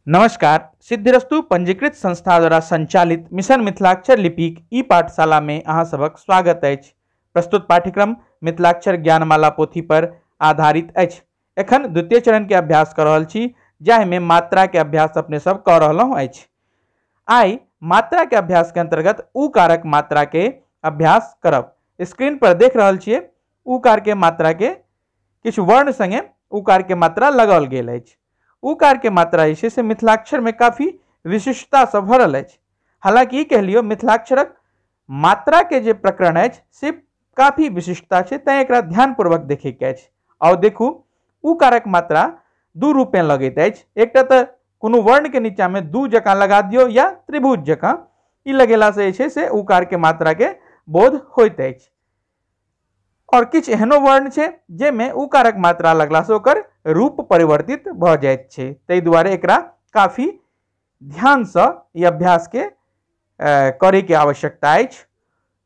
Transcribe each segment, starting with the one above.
नमस्कार। सिद्धिरस्तु पंजीकृत संस्था द्वारा संचालित मिशन मिथिलाक्षर लिपिक ई पाठशाला में अहाँ सबक स्वागत अछि। प्रस्तुत पाठ्यक्रम मिथिलाक्षर ज्ञानमाला पोथी पर आधारित अछि। एखन द्वितीय चरण के अभ्यास कर रहल छी, जाहि में मात्रा के अभ्यास अपने सब कर रहलहुँ अछि। आई मात्रा के अभ्यास के अंतर्गत उकारक मात्रा के अभ्यास करब। स्क्रीन पर देख रहल छियै उकार के मात्रा के किछु वर्ण संगे उकार के मात्रा लगाओल गेल अछि। उकार के मात्रा जे छै से मिथिलाक्षर में काफी विशिष्टता से भरल अछि। हालांकि कह लियो मिथिलाक्षरक मात्रा के जे प्रकरण अछि से काफी विशिष्टता छै, तैं एकरा ध्यानपूर्वक देखे के अछि। और देखू उकारक मात्रा दू रूप में लगैत अछि। एकटा तऽ कोनो वर्ण के नीचा में दू जकां लगा दियो या त्रिभुज जकां, ई लगेला से जे छै से उकार के मात्रा के बोध होइत अछि। और किछ एहनो वर्ण छै जेमे उकारक मात्रा लगला से ओकर रूप परिवर्तित भ जाइत छै, तै दुआरे एकरा काफी ध्यान से ई अभ्यास के करे के आवश्यकता अछि।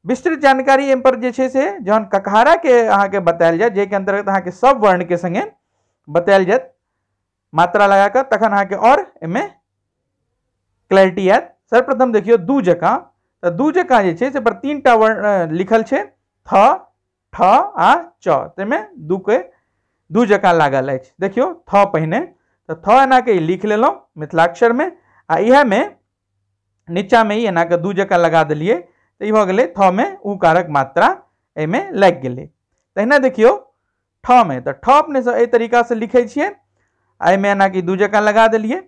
विस्तृत जानकारी एम पर जे छै से जहन ककहारा के अहाँ के बतायल जाय, जे के अंतर्गत अहाँ के सब वर्ण के संगे बतायल जाय मात्रा लगा के, तखन अहाँ के और एमे क्लैरिटी आयत। सर्वप्रथम देखियो दू जकां, तो दू जकां जे छै से पर तीनटा वर्ण लिखल छै, थ ठ आ च, तेमे दू के दू जकां लागल अछि। देखियो थ पहिने तो थ एना के लिख लेलहुं मिथिलाक्षर में, आ इहा में नीचा में एना के दू जकां लगा देलिए तो ई भ गेलै थ में उकारक मात्रा एमे लग गेलै। तहिना देखियो ठ में, तो ठ अपने से एहि तरीका से लिखे छिए, एमे एना के दू जकां लगा देलिए।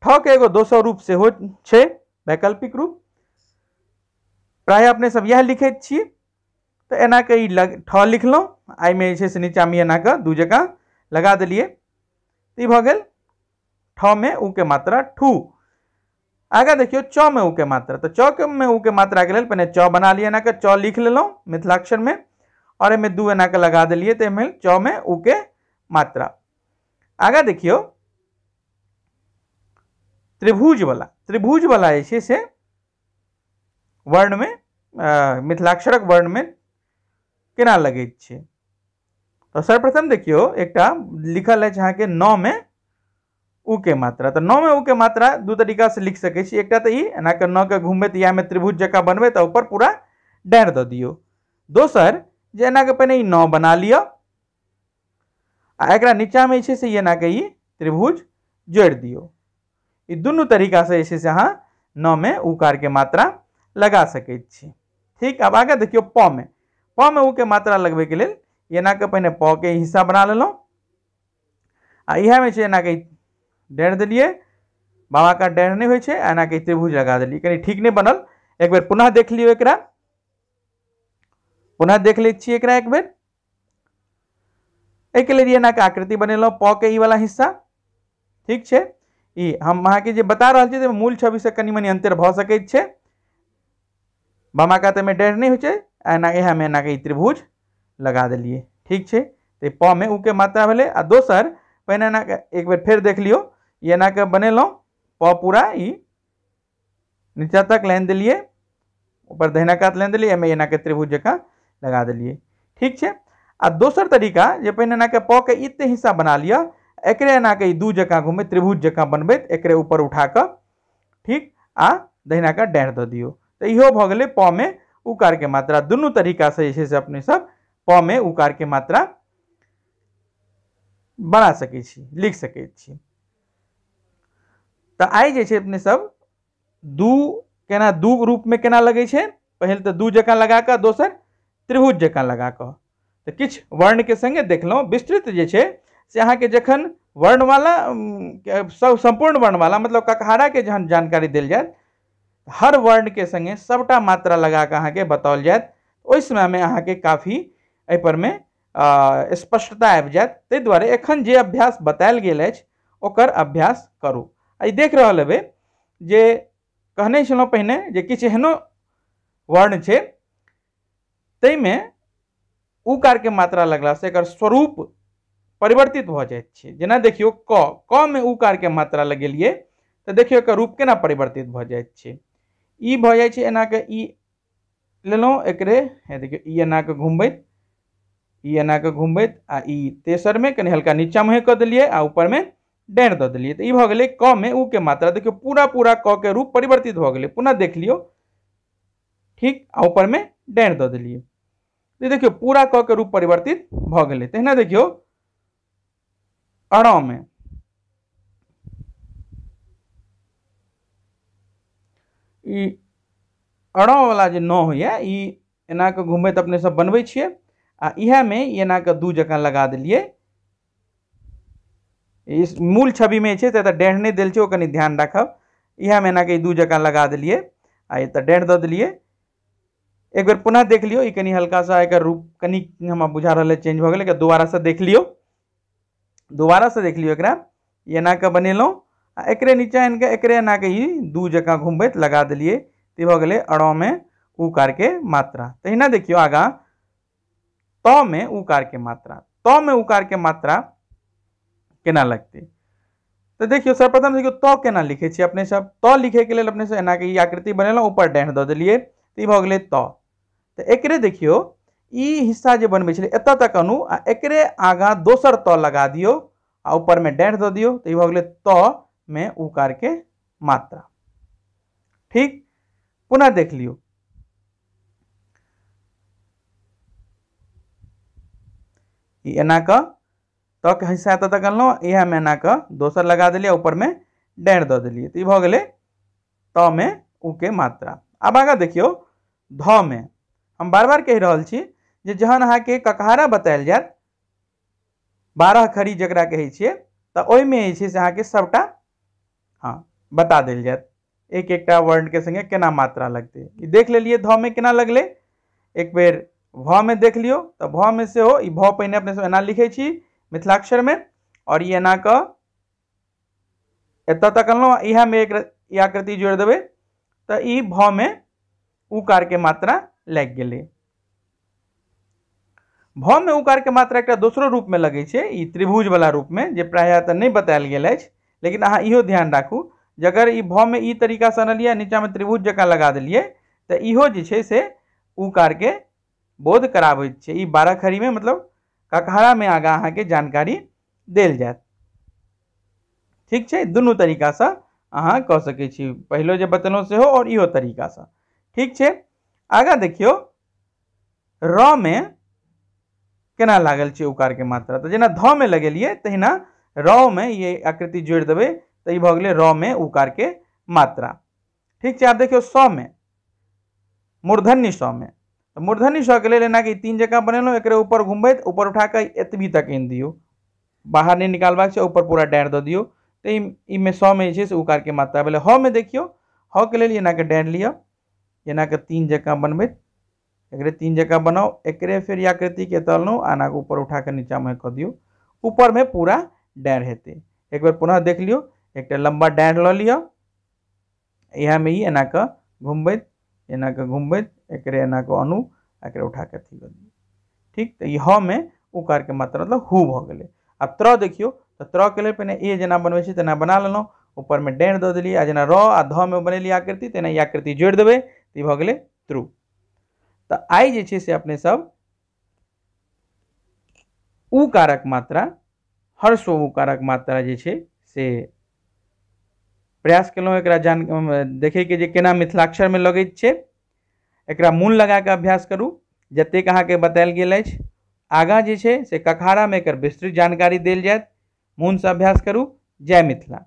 ठ के एगो दोसर रूप सेहो छै, वैकल्पिक रूप, प्राय अपने सब यह लिखे छिए। तो एना के ठ लिखलहुँ, आई में जे से नीचा में एना के दू जगह लगा दिलिए, तो भ गेल ठ में उ के मात्रा ठू। आगे देखियो च में उ के मात्रा, तो च में उ के मात्रा के लेल पहले च बना लिए, एना के च लिख लेलहुँ मिथिलाक्षर में, और एमे दू एना के लगा दिलिए, तो एमे च में उ के मात्रा। आगे देखियो त्रिभुज वाला जे छै से वर्ण में मिथिलाक्षरक वर्ण में केना लगैत छै। तो सर्वप्रथम देखियो एकटा लिखल है अहाँ के न में उ के मात्रा, तो न में उ के मात्रा दू तरीका से लिख सके छी। एकटा तो ई एना के न के घुमबे तो या में त्रिभुज जकां बनबे तो ऊपर पूरा डाँड़ द दियो। दोसर जे एना के पहले ई न बना लियो, आ एकरा नीचा में छै से एना के ई त्रिभुज जोड़ दियो। ई दुनू तरीका से छै से अहाँ न में उकार के मात्रा लगा सके छी। ठीक, अब आगे देखियो प में उ के मात्रा लगबे के लेल एना के पहले प के हिस्सा बना लेलहुँ, आ इहा में छै एना के डाँड़ देलिए, बाबा का डाँड़ नहीं होय छै, एना के त्रिभुज लगा देलिए। कनी ठीक नहीं बनल, एक बेर पुनः देख लियो एकरा, पुनः देख ले छी एकरा एक बेर। एक लिए एना के आकृति बनेलहुँ प के ई वाला हिस्सा, ठीक छै। ई हम अहाँ के जे बता रहल छी मूल छवि से कनी मनी अंतर भ सकैत छै। बामा का में डाँड़ नहीं होय छै, एना इहा में एना के त्रिभुज लगा दिलिए, ठीक छै। तो प में उ के मात्रा भेले। आ दोसर पहिने एना के एक बेर फिर देख लियो, एना के बनेलहुँ प पूरा ई नीचा तक लाइन दिलिए, ऊपर दहिना कात लाइन दिलिए, एमे एना के त्रिभुज जकां लगा दिलिए, ठीक छै। आ दोसर तरीका जे पहिने एना के प के इते हिस्सा बना लिया, एकरे एना के दू जकां घूमे त्रिभुज जकां बनबैत एकरे ऊपर उठा के, ठीक, आ दहिना का डाँड़ द दियो। तो इहो भ गेलै प में उकार के मात्रा। दुनू तरीका से जे अपने सब प में उकार के मात्रा बना सके छी, लिख सके छी। तो आई जे अपने सब दू केना दू रूप में केना लगे छै, पहले तो दू जकां लगा के, दोसर त्रिभुज जकां लगा के। तो किछ वर्ण के संगे देखलहुँ। विस्तृत जे छै से अहाँ के जखन वर्णमाला संपूर्ण वर्णमाला मतलब ककहारा के जहन जानकारी देल जाय, हर वर्ण के संगे सबटा मात्रा लगा के अहाँ के बताओल जायत, ओहि समय में अहाँ के काफी एहि पर में स्पष्टता आबि जायत। ताहि दुआरे एखन जे अभ्यास बतायल गेल अछि ओकर अभ्यास करू। आई देख रहल हेबै जे कहने छलहुँ पहिने जे किछु एहनो वर्ण छै तै में उकार के मात्रा लगला से एकर स्वरूप परिवर्तित भ जाइत छै। जेना देखियो क में उकार के मात्रा लगेलिए तो देखियो एकर रूप केना परिवर्तित भ जाइत छै। ई भ जाय छै एना के ई लेलहुँ एकरे, देखियो ई एना के घुमबैत, ई एना के घुमबैत, आ ई तेसर में कनी हल्का नीचा मुँहे क देलिए, आ ऊपर में डेढ़ दऽ देलिए तो भ गेलै क में उ के मात्रा। देखियो पूरा पूरा क के रूप परिवर्तित हो गेलै, पुनः देख लियो, ठीक, आ ऊपर में डेढ़ दऽ देलिए तो देखियो पूरा क के रूप परिवर्तित भ गेलै। तहिना देखियो अण में ई अण वाला जे न होइए ई एना के घुमैत अपने सब बनबै छियै आ इहे में एना के दू जकां लगा देलिए। इस मूल छवि में छै त डेढ़ नहीं देल छै, ओ कनी ध्यान राखब। इहे में एना के दू जकां लगा देलिए आ एत डेढ़ दऽ देलिए। एक बार पुनः देख लियो, ई कनी हल्का सा एकर रूप कनी हमरा बुझा रहल है चेंज भ गेलै, के दोबारा से देख लियो, दोबारा से देख लियो एकरा एना के बनेलौं आ एकरे नीचा इनके एकरे एना के ई दू जकां घुमबैत लगा देलिए तो भ गेलै अणो में उकार के मात्रा। तहिना देखियो आगा त में उकार के मात्रा। त में उकार के मात्रा केना लगते तो देखियो सर्वप्रथम देखियो त केना लिखे छी अपने सब। त लिखे के लेल अपने से एना के ई आकृति बनेलौं, ऊपर डेढ़ दऽ देलिए तो ई भ गेलै त। तो एकरे देखियो ई हिस्सा जे बनबै छलै एत तक अनु आ एकरे आगा दोसर त लगा दियो आ ऊपर में डेढ़ दऽ दियो तो ई भ गेलै त में उकार के मात्रा। ठीक, पुनः देख लियो, ई एना क त के हिस्सा एत तक अनलौं, इहे में एना क दोसर लगा देलिए, ऊपर में डेढ़ दऽ देलिए तो ई भ गेलै त में उ के मात्रा। अब आगा देखियो ध में हम बार बार कहि रहल छी जे जहन अहाँ के ककहारा बतायल जायत 12 खड़ी जकरा कहै छियै त ओहि में जे छै से अहाँ के सबटा बता देल जायत एक एकटा वर्ण के संगे केना मात्रा लगते। ई देख लेलिए ध में केना लगले, एक बेर भ में देख लियो तो भ में से हो ई भ पहिने अपने सब एना लिखे छी मिथिलाक्षर में और ये एना क एत तक अनलौं, इहा में एक ई आकृति जोड़ देबै तो ई भ में उकार के मात्रा लग गेलै। भ में उकार के मात्रा एकटा दोसरो रूप में लगे छै, ई त्रिभुज वाला रूप में, जे प्रायः त नहीं बतायल गेल अछि, लेकिन अहाँ इहो ध्यान राखू जे अगर ई भ में ई तरीका से अनलिए नीचा में त्रिभुज जकां लगा देलिए तो इहो जे छै से उकार के बोध कराबैत छै। ई 12 खड़ी में मतलब ककहारा में आगा अहाँ के जानकारी देल जायत। ठीक छै, दुनू तरीका से अहाँ कह सकै छी, पहलो जे बतेलौं सेहो और इहो तरीका से। ठीक छै, आगा देखियो र में केना लागल छै उकार के मात्रा। तो जेना ध में लगेलिए तहिना र में ये आकृति जोड़ देबै तो ई भ गेलै र में उकार के मात्रा। ठीक छै, आब देखियो स में मूर्धन्य स में, तो मूर्धन्य स के लेल एना के तीन जगह बनेलौं, एकरे ऊपर घुमबैत ऊपर उठा के एतबी तक आनि दियो, बाहर नहीं निकालबाक छै, ऊपर पूरा डेढ़ दऽ दियो तो ई में स में जे छै से उकार के मात्रा भेलै। ह में देखियो ह के लेल एना के डेढ़ लियो, एना के तीन जगह बनबैत एकरे तीन जगह बनाओ, एकरे फिर आकृति के तलनो आना के ऊपर उठा के नीचा में क दियो, ऊपर में पूरा डेढ़ हेते। एक बार पुनः देख लियो, एक लंबा डेढ़ ल लियो, यहाँ में ही एना क घुमबैत एना के घुमबैत एकरे एना के अनु एकरे उठा के अथी कर दियो। ठीक, तो ई ह में उकार के मात्रा मतलब हु भ गेलै। अब त्र देखियो तो त्र के लिए पहले ए जेना बनबै छी तेना बना लेलौं, ऊपर में डेढ़ दऽ देलिए, आ जेना र आ ध में बनेलिए आकृति तेना ई आकृति जोड़ देबै तो ई भ गेलै त्रु। तो आई जे छै से अपने सब उकारक मात्रा हर्स्व उकारक मात्रा जे छै से प्रयास केलौं एकरा जान देखे के जे केना मिथिलाक्षर में लगैत छै। एकरा मूल लगा के अभ्यास करू जतेक अहाँ के बतायल गेल अछि। आगाँ जे छै से ककहारा में एकर विस्तृत जानकारी देल जायत, मूल से अभ्यास करू। जय मिथिला।